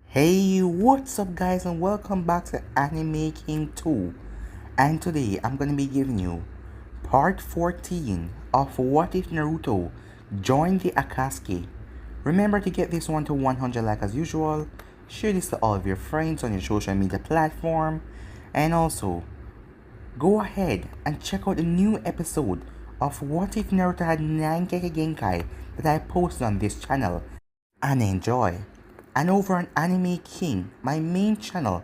Hey, what's up guys, and welcome back to Anime King 2. And today I'm gonna be giving you part 14 of What If Naruto joined the Akatsuki. Remember to get this one to 100 like as usual, share this to all of your friends on your social media platform, and also go ahead and check out the new episode of What If Naruto had 9 Genkai that I posted on this channel, and enjoy. And over on Anime King, my main channel,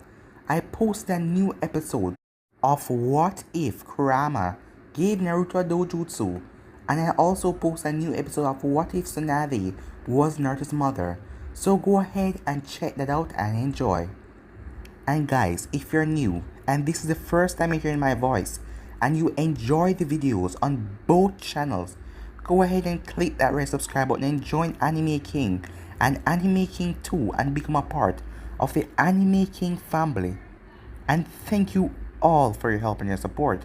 I posted a new episode of What If Kurama gave Naruto a dojutsu, and I also posted a new episode of What If Tsunade was Naruto's mother. So go ahead and check that out and enjoy. And guys, if you're new and this is the first time you're hearing my voice and you enjoy the videos on both channels, go ahead and click that red subscribe button and join Anime King and Anime King 2 and become a part of the Anime King family. And thank you all for your help and your support.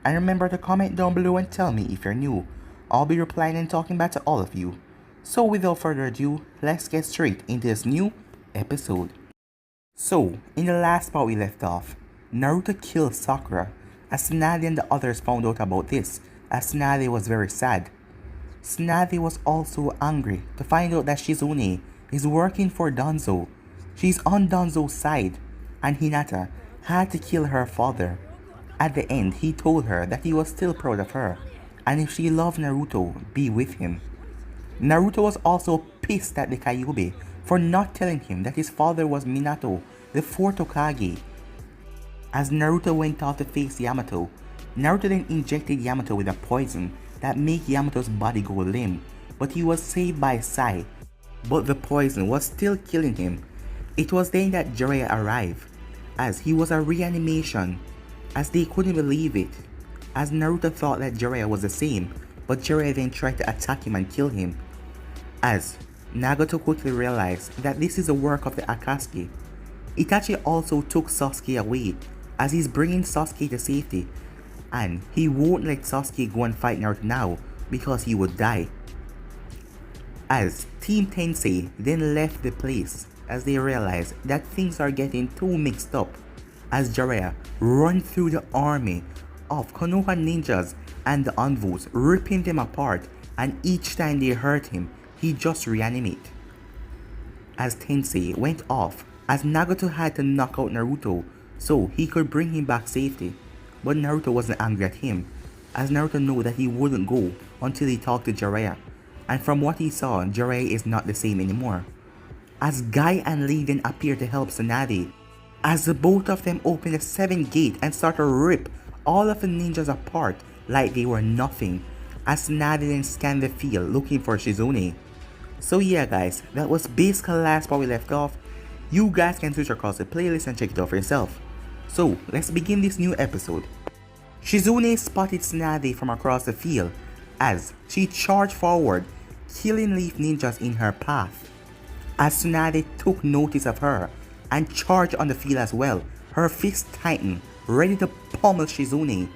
And remember to comment down below and tell me if you're new. I'll be replying and talking back to all of you. So without further ado, let's get straight into this new episode. So, in the last part we left off, Naruto killed Sakura as Tsunade and the others found out about this, as Tsunade was very sad. Tsunade was also angry to find out that Shizune is working for Danzo. She's on Danzo's side, and Hinata had to kill her father. At the end, he told her that he was still proud of her, and if she loved Naruto, be with him. Naruto was also pissed at the Kyuubi for not telling him that his father was Minato, the 4th Hokage. As Naruto went off to face Yamato, Naruto then injected Yamato with a poison that made Yamato's body go limp, but he was saved by Sai. But the poison was still killing him. It was then that Jiraiya arrived, as he was a reanimation, as they couldn't believe it, as Naruto thought that Jiraiya was the same, but Jiraiya then tried to attack him and kill him. As Nagato quickly realized that this is the work of the Akatsuki. Itachi also took Sasuke away, as he's bringing Sasuke to safety, and he won't let Sasuke go and fight Naruto now because he would die. As Team Tensei then left the place as they realized that things are getting too mixed up, as Jiraiya run through the army of Konoha ninjas and the Anvos, ripping them apart, and each time they hurt him, he just reanimate. As Tensei went off, as Nagato had to knock out Naruto so he could bring him back safety, but Naruto wasn't angry at him, as Naruto knew that he wouldn't go until he talked to Jiraiya, and from what he saw, Jiraiya is not the same anymore. As Guy and Lee then appear to help Tsunade, as the both of them open the 7th gate and start to rip all of the ninjas apart like they were nothing, as Tsunade then scanned the field looking for Shizune. So yeah guys, that was basically the last part we left off. You guys can switch across the playlist and check it out for yourself. So let's begin this new episode. Shizune spotted Tsunade from across the field as she charged forward, killing leaf ninjas in her path. As Tsunade took notice of her and charged on the field as well, her fist tightened, ready to pummel Shizune,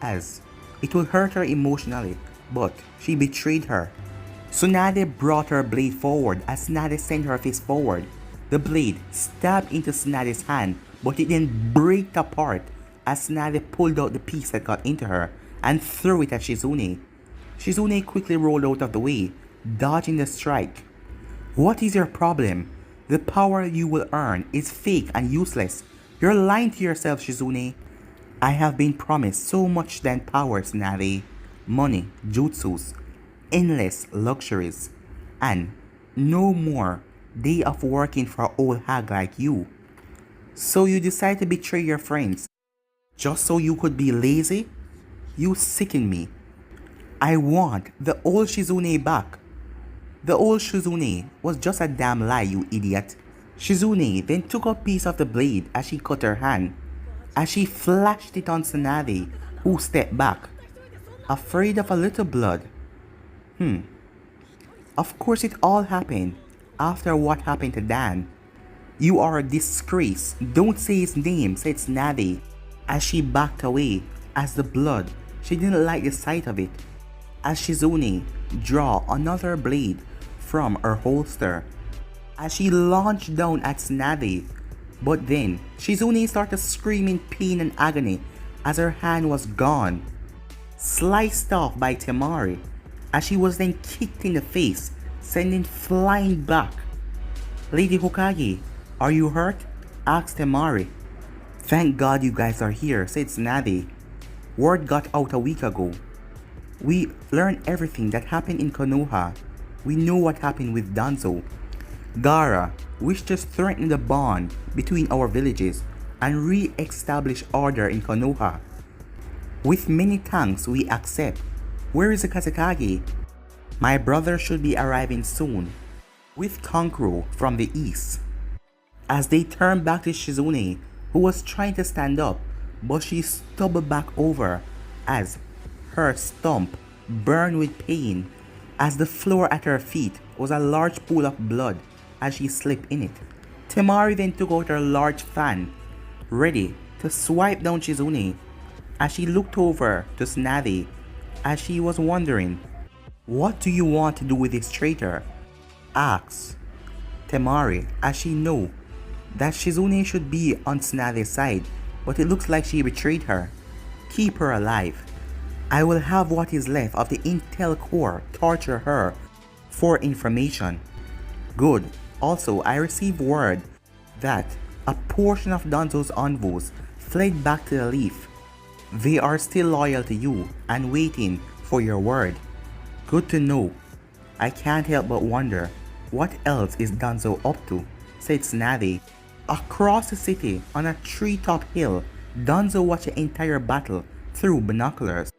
as it would hurt her emotionally, but she betrayed her. Tsunade brought her blade forward as Tsunade sent her fist forward. The blade stabbed into Tsunade's hand, but it then broke apart as Tsunade pulled out the piece that got into her and threw it at Shizune. Shizune quickly rolled out of the way, dodging the strike. What is your problem? The power you will earn is fake and useless. You're lying to yourself, Shizune. I have been promised so much than power, Tsunade. Money, jutsus, endless luxuries, and no more day of working for an old hag like you. So you decide to betray your friends just so you could be lazy? You sicken me. I want the old Shizune back. The old Shizune was just a damn lie, you idiot. Shizune then took a piece of the blade as she cut her hand, as she flashed it on Tsunade, who stepped back, afraid of a little blood. Of course it all happened after what happened to Dan. You are a disgrace. Don't say his name, said Tsunade, as she backed away, as the blood, she didn't like the sight of it. As Shizune drew another blade from her holster, as she launched down at Tsunade. But then, Shizune started screaming pain and agony as her hand was gone, sliced off by Temari, as she was then kicked in the face, sending flying back. Lady Hokage, are you hurt? Asked Temari. Thank God you guys are here, said Tsunade. Word got out a week ago. We learned everything that happened in Konoha. We know what happened with Danzo. Gaara wished to strengthen the bond between our villages and re-establish order in Konoha. With many thanks, we accept. Where is the Akatsuki? My brother should be arriving soon, with Kankuro from the east. As they turned back to Shizune, who was trying to stand up, but she stumbled back over as her stump burned with pain, as the floor at her feet was a large pool of blood as she slipped in it. Temari then took out her large fan, ready to swipe down Shizune, as she looked over to Tsunade as she was wondering, what do you want to do with this traitor? Asks Temari as she knew that Shizune should be on Tsunade's side, but it looks like she betrayed her. Keep her alive. I will have what is left of the Intel Corps torture her for information. Good. Also, I received word that a portion of Danzo's envoys fled back to the Leaf. They are still loyal to you and waiting for your word. Good to know. I can't help but wonder, what else is Danzo up to? Said Tsunade. Across the city, on a treetop hill, Danzo watched the entire battle through binoculars.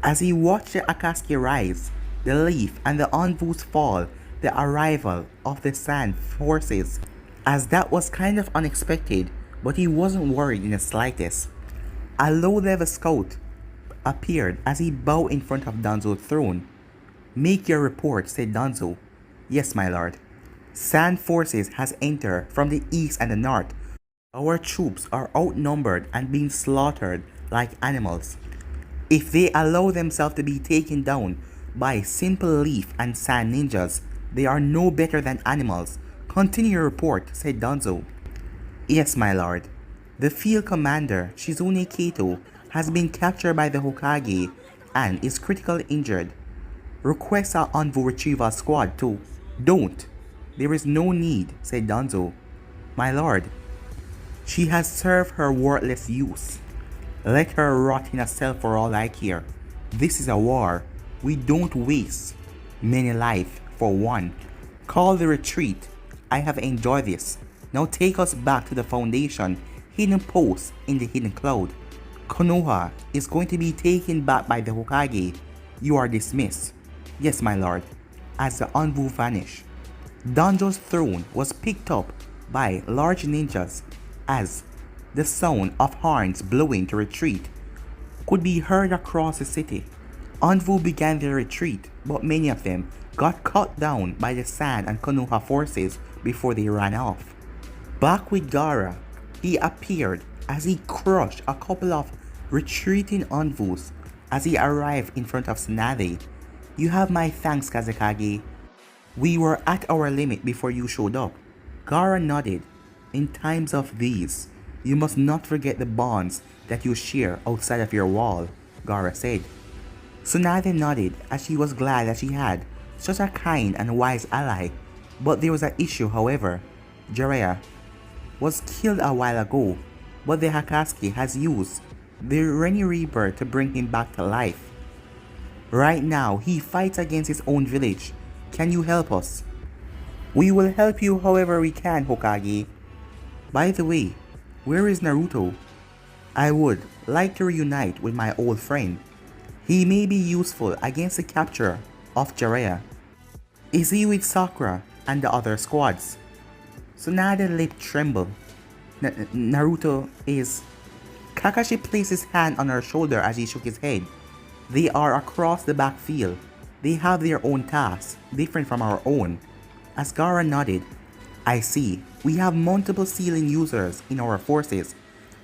As he watched the Akatsuki rise, the Leaf and the envoys fall, the arrival of the Sand forces, as that was kind of unexpected, but he wasn't worried in the slightest. A low-level scout appeared as he bowed in front of Danzo's throne. Make your report, said Danzo. Yes, my lord. Sand forces has entered from the east and the north. Our troops are outnumbered and being slaughtered like animals. If they allow themselves to be taken down by simple leaf and sand ninjas, they are no better than animals. Continue your report, said Danzo. Yes, my lord. The field commander, Shizune Kato, has been captured by the Hokage and is critically injured. Request our envoy retrieval squad to... Don't. There is no need, said Danzo. My lord, she has served her worthless use. Let her rot in a cell for all I care. This is a war. We don't waste many lives for one. Call the retreat. I have enjoyed this. Now take us back to the Foundation hidden post in the hidden cloud. Konoha is going to be taken back by the Hokage. You are dismissed. Yes, my lord. As the envoy vanished, Danzo's throne was picked up by large ninjas as the sound of horns blowing to retreat could be heard across the city. Envoy began their retreat, but many of them got cut down by the Sand and Konoha forces before they ran off. Back with Gaara, he appeared as he crushed a couple of retreating envoys as he arrived in front of Tsunade. You have my thanks, Kazekage. We were at our limit before you showed up. Gaara nodded. In times of these, you must not forget the bonds that you share outside of your wall, Gaara said. Tsunade nodded as she was glad that she had such a kind and wise ally, but there was an issue. However, Jiraiya was killed a while ago, but the Akatsuki has used the Renny Reaper to bring him back to life. Right now, he fights against his own village. Can you help us? We will help you however we can, Hokage. By the way, where is Naruto? I would like to reunite with my old friend. He may be useful against the capture of Jiraiya. Is he with Sakura and the other squads? Tsunade's lip trembled. Naruto is... Kakashi placed his hand on her shoulder as he shook his head. They are across the backfield. They have their own tasks, different from our own. As Gaara nodded, I see. We have multiple sealing users in our forces.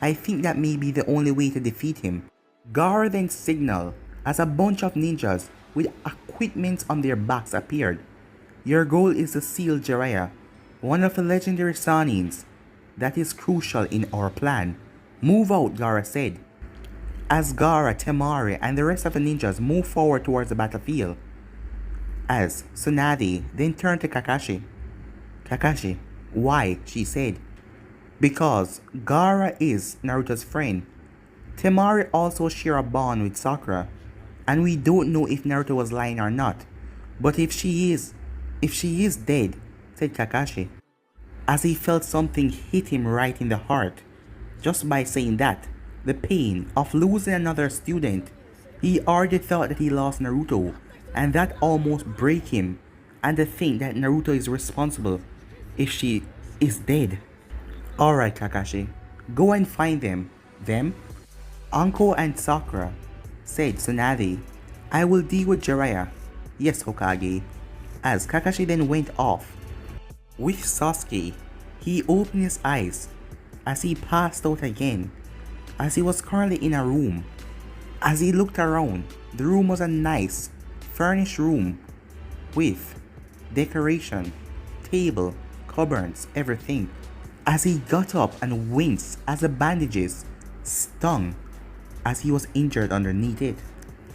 I think that may be the only way to defeat him. Gaara then signaled as a bunch of ninjas with equipment on their backs appeared. Your goal is to seal Jiraiya. one of the legendary Sanins that is crucial in our plan. Move out, Gaara said. As Gaara, Temari, and the rest of the ninjas moved forward towards the battlefield. As Tsunade then turned to Kakashi. Kakashi, why? She said. Because Gaara is Naruto's friend. Temari also share a bond with Sakura, and we don't know if Naruto was lying or not. But if she is dead, said Kakashi, as he felt something hit him right in the heart. Just by saying that, the pain of losing another student, he already thought that he lost Naruto, and that almost break him, and to think that Naruto is responsible if she is dead. Alright Kakashi, go and find them. Them? Anko and Sakura, said Tsunade. I will deal with Jiraiya. Yes, Hokage. As Kakashi then went off. With Sasuke, he opened his eyes as he passed out again, as he was currently in a room. As he looked around, the room was a nice, furnished room with decoration, table, cupboards, everything. As he got up and winced as the bandages stung as he was injured underneath it.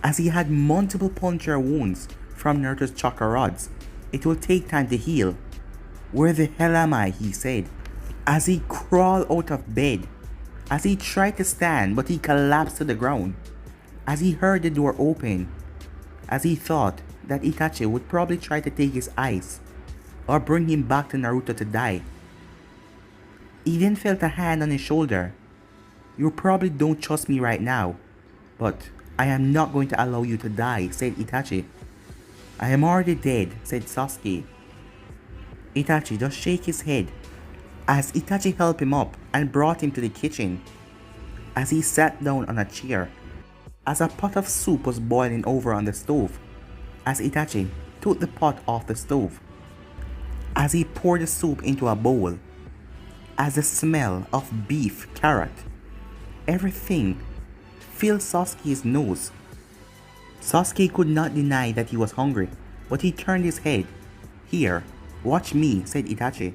As he had multiple puncture wounds from Naruto's chakra rods, it will take time to heal. Where the hell am I? He said. As he crawled out of bed. As he tried to stand but he collapsed to the ground. As he heard the door open. As he thought that Itachi would probably try to take his eyes or bring him back to Naruto to die. He then felt a hand on his shoulder. You probably don't trust me right now, but I am not going to allow you to die, said Itachi. I am already dead, said Sasuke. Itachi just shook his head as Itachi helped him up and brought him to the kitchen. As he sat down on a chair, as a pot of soup was boiling over on the stove, as Itachi took the pot off the stove, as he poured the soup into a bowl, as the smell of beef, carrot, everything filled Sasuke's nose. Sasuke could not deny that he was hungry, but he turned his head. Here, watch me, said Itachi.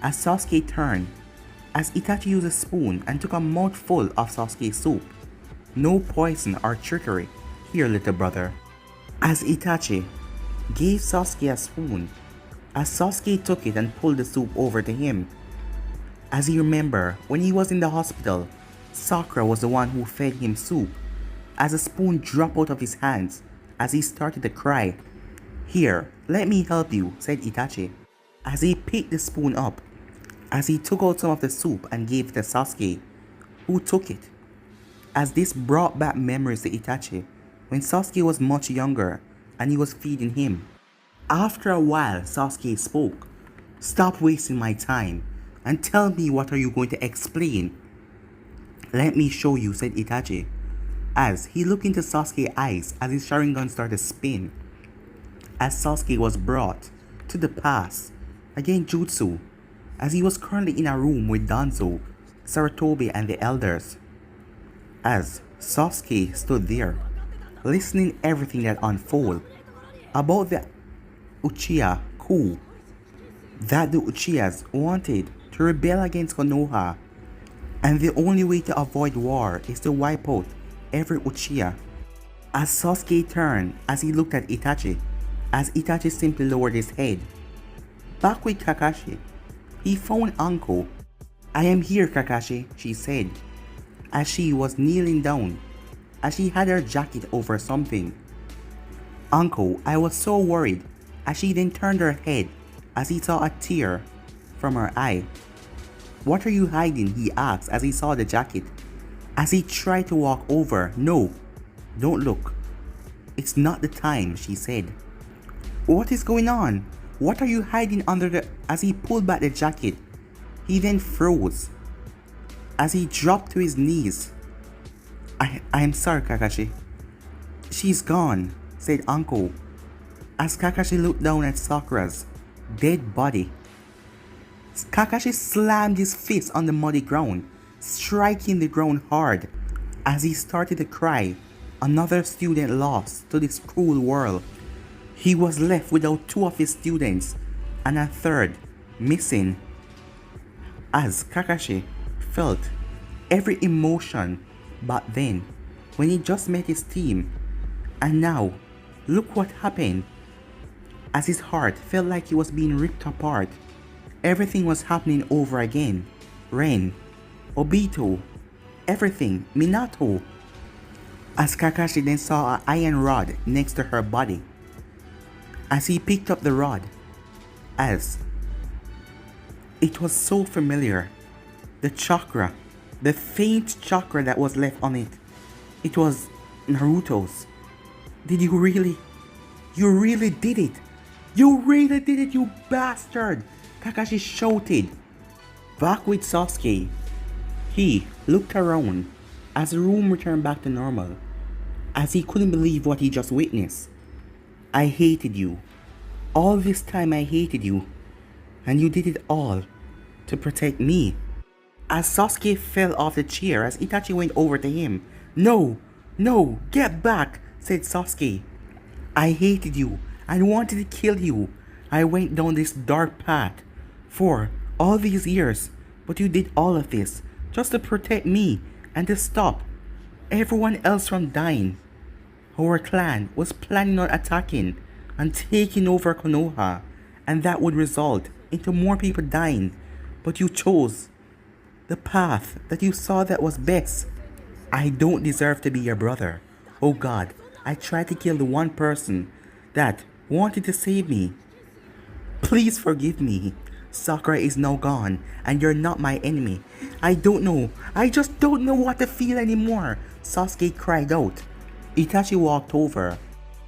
As Sasuke turned, as Itachi used a spoon and took a mouthful of Sasuke's soup. No poison or trickery. Here, little brother. As Itachi gave Sasuke a spoon, as Sasuke took it and pulled the soup over to him. As he remembered, when he was in the hospital, Sakura was the one who fed him soup. As the spoon dropped out of his hands, as he started to cry. Here, let me help you, said Itachi. As he picked the spoon up, as he took out some of the soup and gave it to Sasuke, who took it. As this brought back memories to Itachi, when Sasuke was much younger and he was feeding him. After a while, Sasuke spoke. Stop wasting my time and tell me what are you going to explain. Let me show you, said Itachi, as he looked into Sasuke's eyes as his Sharingan started to spin. As Sasuke was brought to the past, again Jutsu, as he was currently in a room with Danzo, Sarutobi and the elders. As Sasuke stood there, listening everything that unfolded about the Uchiha coup, that the Uchihas wanted to rebel against Konoha, and the only way to avoid war is to wipe out every Uchiha. As Sasuke turned as he looked at Itachi, as Itachi simply lowered his head. Back with Kakashi, he found Anko. I am here, Kakashi, she said, as she was kneeling down, as she had her jacket over something. Anko, I was so worried, as she then turned her head as he saw a tear from her eye. What are you hiding? He asked as he saw the jacket. As he tried to walk over. No, don't look. It's not the time, she said. What is going on? What are you hiding under the... As he pulled back the jacket, he then froze. As he dropped to his knees. I am sorry, Kakashi. She's gone, said Anko. As Kakashi looked down at Sakura's dead body. Kakashi slammed his fist on the muddy ground, striking the ground hard. As he started to cry, another student lost to this cruel world. He was left without two of his students, and a third missing, as Kakashi felt every emotion back then when he just met his team. And now, look what happened. As his heart felt like he was being ripped apart, everything was happening over again. Ren, Obito, everything, Minato. As Kakashi then saw an iron rod next to her body. As he picked up the rod, as it was so familiar, the chakra, the faint chakra that was left on it, it was Naruto's. Did you really? You really did it! You really did it, you bastard! Kakashi shouted. Back with Sasuke, he looked around as the room returned back to normal, as he couldn't believe what he just witnessed. I hated you. All this time I hated you, and you did it all to protect me. As Sasuke fell off the chair as Itachi went over to him. No, no, get back, said Sasuke. I hated you and wanted to kill you. I went down this dark path for all these years, but you did all of this just to protect me and to stop everyone else from dying. Our clan was planning on attacking and taking over Konoha, and that would result into more people dying, but you chose the path that you saw that was best. I don't deserve to be your brother. Oh God, I tried to kill the one person that wanted to save me. Please forgive me. Sakura is now gone and you're not my enemy. I don't know. I just don't know what to feel anymore, Sasuke cried out. Itachi walked over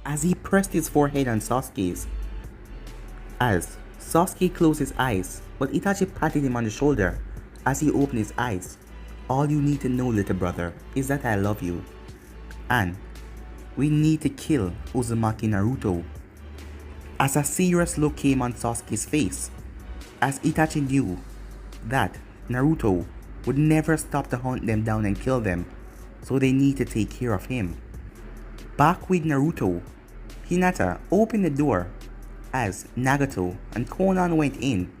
as he pressed his forehead on Sasuke's. As Sasuke closed his eyes, but Itachi patted him on the shoulder as he opened his eyes. All you need to know, little brother, is that I love you. And we need to kill Uzumaki Naruto. As a serious look came on Sasuke's face, as Itachi knew that Naruto would never stop to hunt them down and kill them, so they need to take care of him. Back with Naruto, Hinata opened the door as Nagato and Konan went in,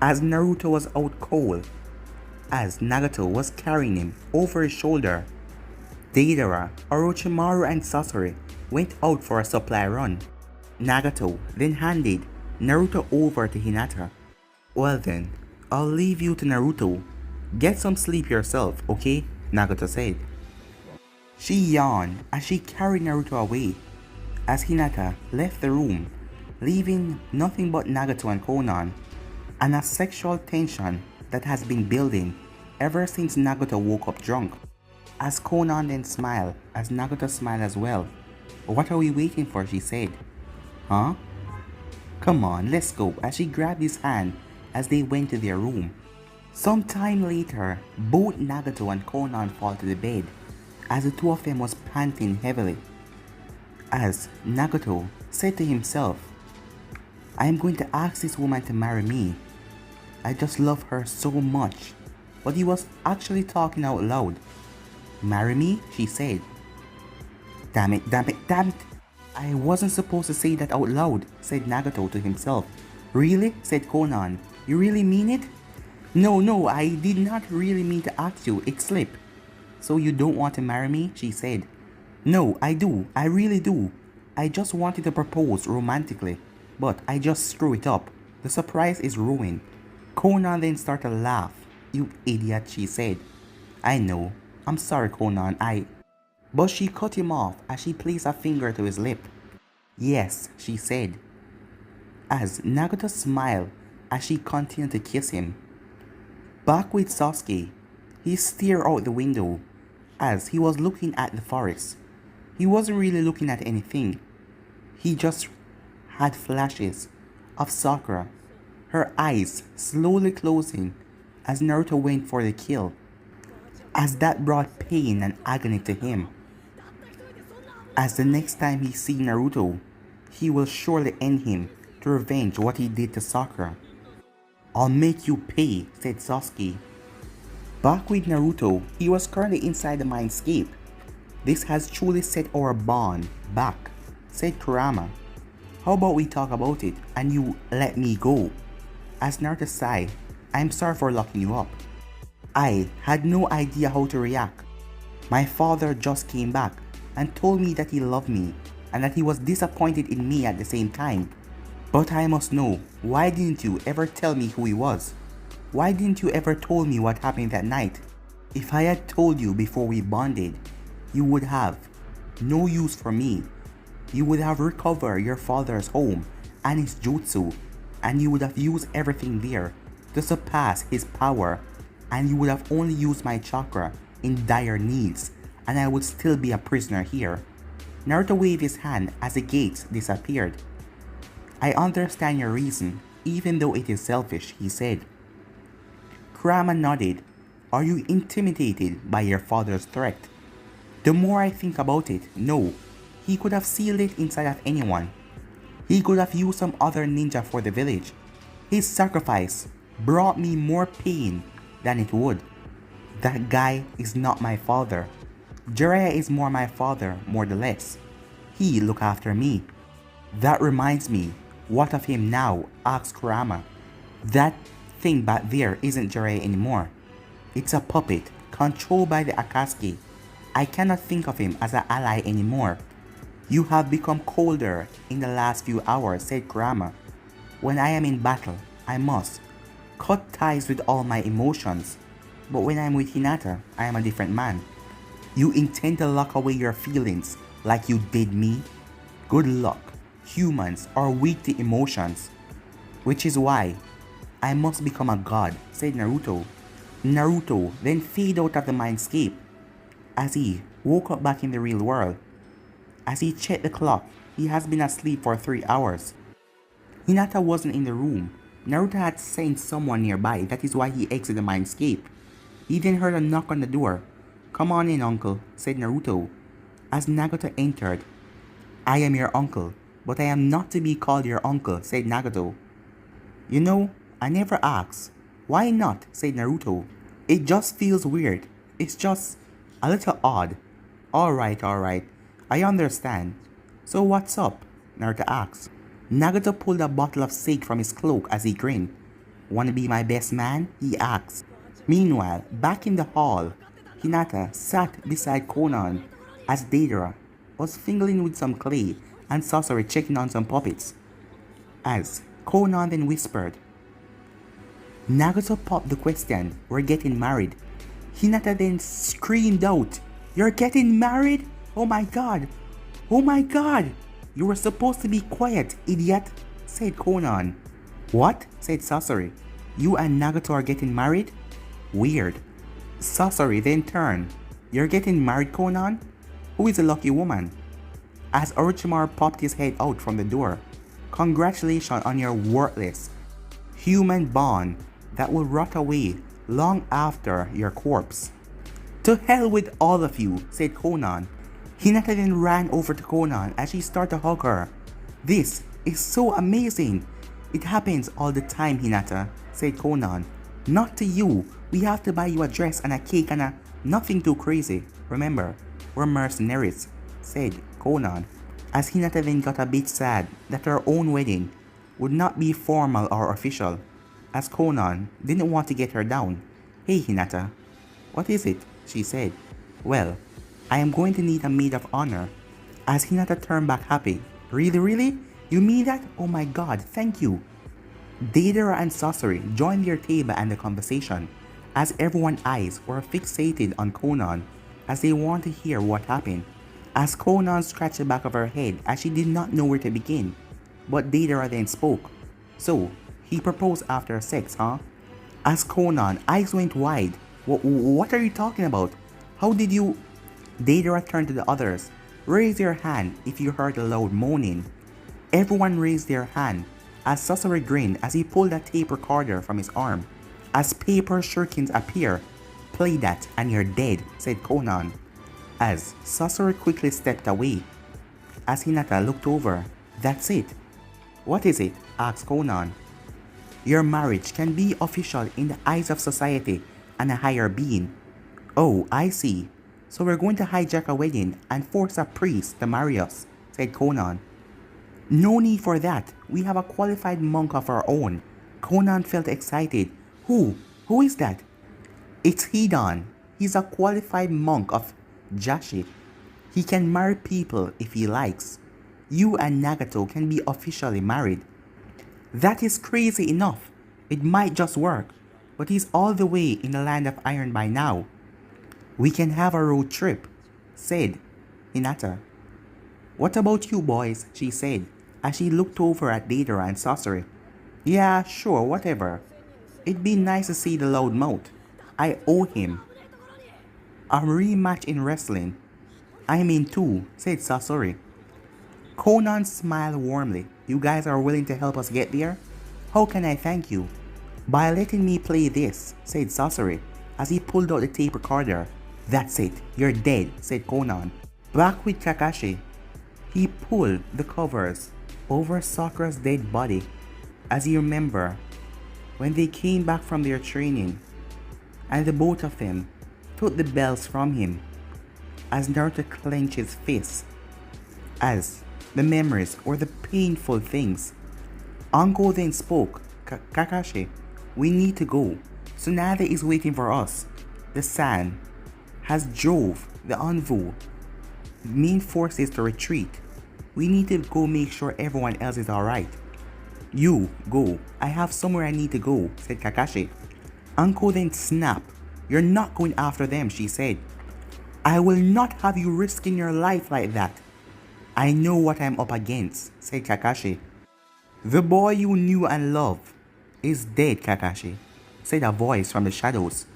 as Naruto was out cold, as Nagato was carrying him over his shoulder. Deidara, Orochimaru and Sasori went out for a supply run. Nagato then handed Naruto over to Hinata. Well then, I'll leave you to Naruto. Get some sleep yourself, okay? Nagato said. She yawned as she carried Naruto away, as Hinata left the room, leaving nothing but Nagato and Konan, and a sexual tension that has been building ever since Nagato woke up drunk. As Konan then smiled, as Nagato smiled as well. What are we waiting for, she said. Huh? Come on, let's go, as she grabbed his hand as they went to their room. Some time later, both Nagato and Konan fall to the bed, as the two of them was panting heavily. As Nagato said to himself, I am going to ask this woman to marry me. I just love her so much. But he was actually talking out loud. Marry me? She said. Damn it, damn it, damn it. I wasn't supposed to say that out loud, said Nagato to himself. Really? Said Konan. You really mean it? No, I did not really mean to ask you. It slipped. So you don't want to marry me? She said. No, I do. I really do. I just wanted to propose romantically, but I just screw it up. The surprise is ruined. Konan then started to laugh. You idiot, she said. I know. I'm sorry, Konan, But she cut him off as she placed a finger to his lip. Yes, she said. As Nagato smiled as she continued to kiss him. Back with Sasuke, he stared out the window as he was looking at the forest. He wasn't really looking at anything. He just had flashes of Sakura, her eyes slowly closing as Naruto went for the kill, as that brought pain and agony to him. As the next time he sees Naruto, he will surely end him to revenge what he did to Sakura. I'll make you pay, said Sasuke. Back with Naruto, he was currently inside the mindscape. This has truly set our bond back, said Kurama. How about we talk about it and you let me go? As Naruto sighed, I'm sorry for locking you up. I had no idea how to react. My father just came back and told me that he loved me and that he was disappointed in me at the same time. But I must know, why didn't you ever tell me who he was? Why didn't you ever tell me what happened that night? If I had told you before we bonded, you would have no use for me. You would have recovered your father's home and his jutsu, and you would have used everything there to surpass his power, and you would have only used my chakra in dire needs, and I would still be a prisoner here. Naruto waved his hand as the gates disappeared. I understand your reason, even though it is selfish, he said. Kurama nodded. Are you intimidated by your father's threat? The more I think about it, no. He could have sealed it inside of anyone. He could have used some other ninja for the village. His sacrifice brought me more pain than it would. That guy is not my father. Jiraiya is more my father, more the less. He look after me. That reminds me, what of him now? Asked Kurama. That thing back there isn't Jiraiya anymore. It's a puppet, controlled by the Akatsuki. I cannot think of him as an ally anymore. You have become colder in the last few hours, said Kurama. When I am in battle, I must cut ties with all my emotions. But when I am with Hinata, I am a different man. You intend to lock away your feelings like you did me? Good luck. Humans are weak to emotions. Which is why I must become a god, said Naruto. Naruto then faded out of the mindscape as he woke up back in the real world. As he checked the clock, he has been asleep for 3 hours. Hinata wasn't in the room. Naruto had sensed someone nearby, that is why he exited the mindscape. He then heard a knock on the door. Come on in, uncle, said Naruto. As Nagato entered, I am your uncle, but I am not to be called your uncle, said Nagato. You know, I never asked. Why not, said Naruto. It just feels weird. It's just a little odd. Alright. I understand. So what's up? Naruto asked. Nagato pulled a bottle of sake from his cloak as he grinned. Wanna be my best man? He asked. Meanwhile, back in the hall, Hinata sat beside Konan as Deidara was fingering with some clay and Sasori checking on some puppets. As Konan then whispered, Nagato popped the question, we're getting married. Hinata then screamed out, You're getting married? Oh my god! Oh my god! You were supposed to be quiet, idiot, said Konan. What? Said Sasori. You and Nagato are getting married? Weird. Sasori then turned. You're getting married, Konan? Who is the lucky woman? As Orochimaru popped his head out from the door. Congratulations on your worthless human bond that will rot away long after your corpse. To hell with all of you, said Konan. Hinata then ran over to Konan as she started to hug her. This is so amazing. It happens all the time, Hinata, said Konan. Not to you. We have to buy you a dress and a cake and a nothing too crazy. Remember, we're mercenaries, said Konan. As Hinata then got a bit sad that her own wedding would not be formal or official, as Konan didn't want to get her down. Hey Hinata, what is it? She said. Well, I am going to need a maid of honor. As Hinata turned back happy. Really? You mean that? Oh my god, thank you. Deidara and Sasori joined their table and the conversation, as everyone's eyes were fixated on Konan as they wanted to hear what happened. As Konan scratched the back of her head as she did not know where to begin. But Deidara then spoke. So, he proposed after sex, huh? As Konan eyes went wide. What are you talking about? How did you... Deidara turned to the others. Raise your hand if you heard a loud moaning. Everyone raised their hand as Sasori grinned as he pulled a tape recorder from his arm. As paper shurikens appear, play that and you're dead, said Konan. As Sasori quickly stepped away. As Hinata looked over, that's it. What is it? Asked Konan. Your marriage can be official in the eyes of society and a higher being. Oh, I see. So we're going to hijack a wedding and force a priest to marry us, said Konan. No need for that. We have a qualified monk of our own. Konan felt excited. Who? Who is that? It's Hidan. He's a qualified monk of Jashi. He can marry people if he likes. You and Nagato can be officially married. That is crazy enough. It might just work, but he's all the way in the land of iron by now. We can have a road trip, said Hinata. What about you boys, she said, as she looked over at Deidara and Sasori. Yeah, sure, whatever. It'd be nice to see the loudmouth. I owe him. A rematch in wrestling. I'm in too, said Sasori. Konan smiled warmly. You guys are willing to help us get there? How can I thank you? By letting me play this, said Sasori, as he pulled out the tape recorder. That's it, you're dead, said Konan. Back with Kakashi, he pulled the covers over Sakura's dead body. As you remember, when they came back from their training, and the both of them took the bells from him, as Naruto clenched his fists, as the memories or the painful things. Anko then spoke. Kakashi, we need to go. Tsunade is waiting for us. The San has drove the Anvu main forces to retreat. We need to go make sure everyone else is alright. You, go. I have somewhere I need to go, said Kakashi. Anko then snapped. You're not going after them, she said. I will not have you risking your life like that. I know what I'm up against, said Kakashi. The boy you knew and loved is dead, Kakashi, said a voice from the shadows,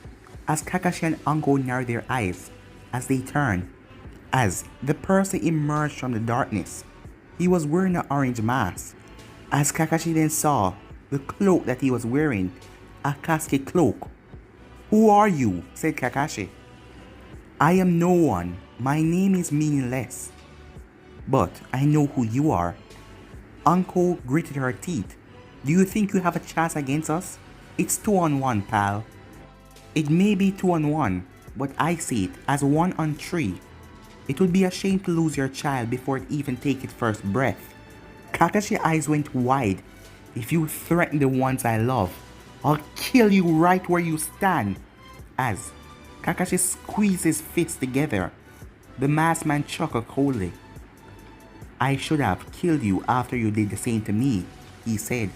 as Kakashi and Anko narrowed their eyes as they turned. As the person emerged from the darkness, he was wearing an orange mask. As Kakashi then saw the cloak that he was wearing, a Akatsuki cloak. Who are you? Said Kakashi. I am no one. My name is meaningless. But I know who you are. Anko gritted her teeth. Do you think you have a chance against us? It's 2-on-1, pal. It may be 2-on-1, but I see it as 1-on-3. It would be a shame to lose your child before it even takes its first breath. Kakashi's eyes went wide. If you threaten the ones I love, I'll kill you right where you stand. As Kakashi squeezed his fists together, the masked man chuckled coldly. I should have killed you after you did the same to me, he said.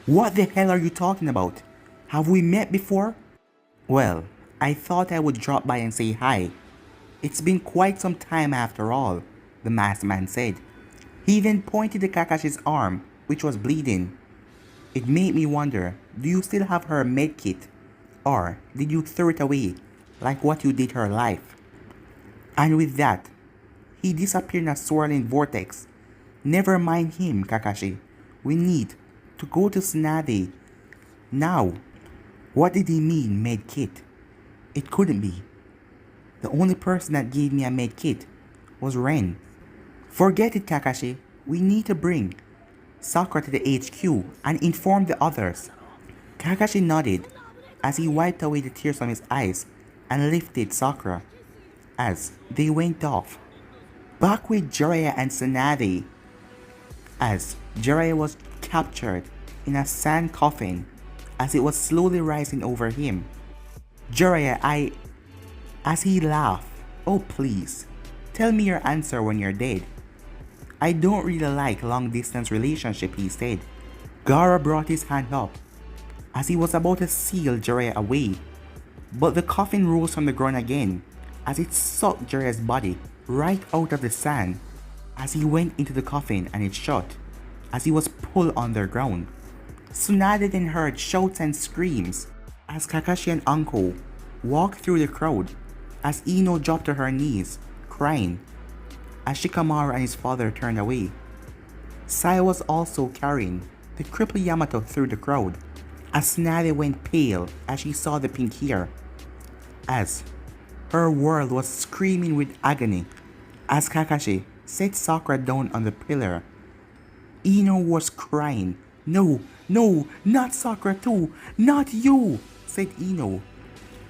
What the hell are you talking about? Have we met before? Well, I thought I would drop by and say hi. It's been quite some time after all, the masked man said. He then pointed to Kakashi's arm, which was bleeding. It made me wonder, do you still have her medkit? Or did you throw it away, like what you did her life? And with that, he disappeared in a swirling vortex. Never mind him, Kakashi. We need to go to Tsunade now. What did he mean, medkit? It couldn't be. The only person that gave me a medkit was Ren. Forget it, Kakashi. We need to bring Sakura to the HQ and inform the others. Kakashi nodded as he wiped away the tears from his eyes and lifted Sakura as they went off. Back with Jiraiya and Tsunade, as Jiraiya was captured in a sand coffin as it was slowly rising over him. Jiraiya, as he laughed, oh please, tell me your answer when you're dead. I don't really like long distance relationship, he said. Gaara brought his hand up as he was about to seal Jiraiya away, but the coffin rose from the ground again as it sucked Jiraiya's body right out of the sand as he went into the coffin and it shut as he was pulled underground. Tsunade then heard shouts and screams as Kakashi and Anko walked through the crowd as Ino dropped to her knees, crying, as Shikamaru and his father turned away. Sai was also carrying the crippled Yamato through the crowd as Tsunade went pale as she saw the pink hair, as her world was screaming with agony as Kakashi set Sakura down on the pillar. Ino was crying. No, no, not Sakura too, not you, said Ino.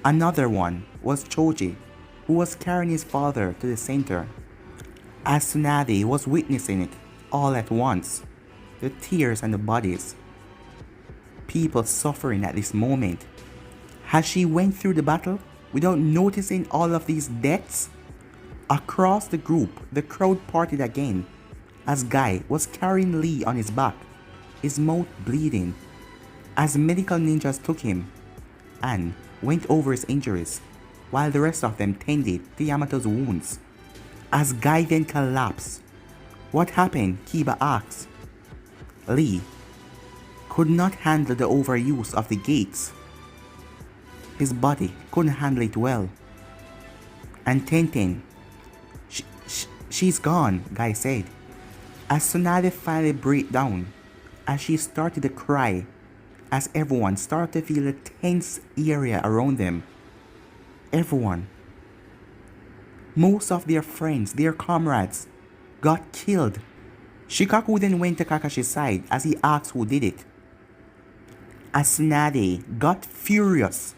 Another one was Choji, who was carrying his father to the center. As Tsunade was witnessing it all at once, the tears and the bodies. people suffering at this moment. As she went through the battle without noticing all of these deaths, across the group, the crowd parted again as Guy was carrying Lee on his back, his mouth bleeding, as medical ninjas took him and went over his injuries, while the rest of them tended to Yamato's wounds. As Guy then collapsed, "What happened?" Kiba asked. Lee could not handle the overuse of the gates. His body couldn't handle it well. And Tenten, she's gone, Guy said. As Tsunade finally broke down, as she started to cry, as everyone started to feel a tense area around them. Everyone, most of their friends, their comrades, got killed. Shikaku then went to Kakashi's side as he asked who did it. As Tsunade got furious,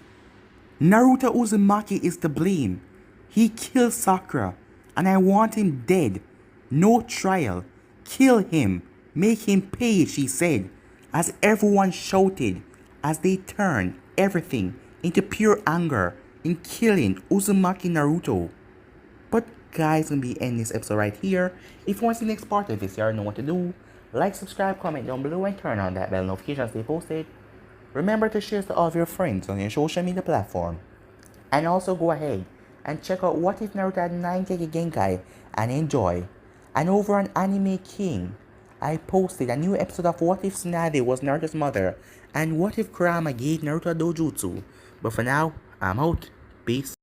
"Naruto Uzumaki is to blame. He killed Sakura, and I want him dead. No trial. Kill him. Make him pay," she said, as everyone shouted as they turned everything into pure anger in killing Uzumaki Naruto. But guys, I'm going to be ending this episode right here. If you want to see the next part of this, you already know what to do. Like, subscribe, comment down below, and turn on that bell notification to stay posted. Remember to share to all of your friends on your social media platform. And also go ahead and check out What If Naruto Had 9 Kage Genkai and enjoy. And over on Anime King, I posted a new episode of What If Tsunade was Naruto's mother and What If Kurama gave Naruto a dojutsu. But for now, I'm out. Peace.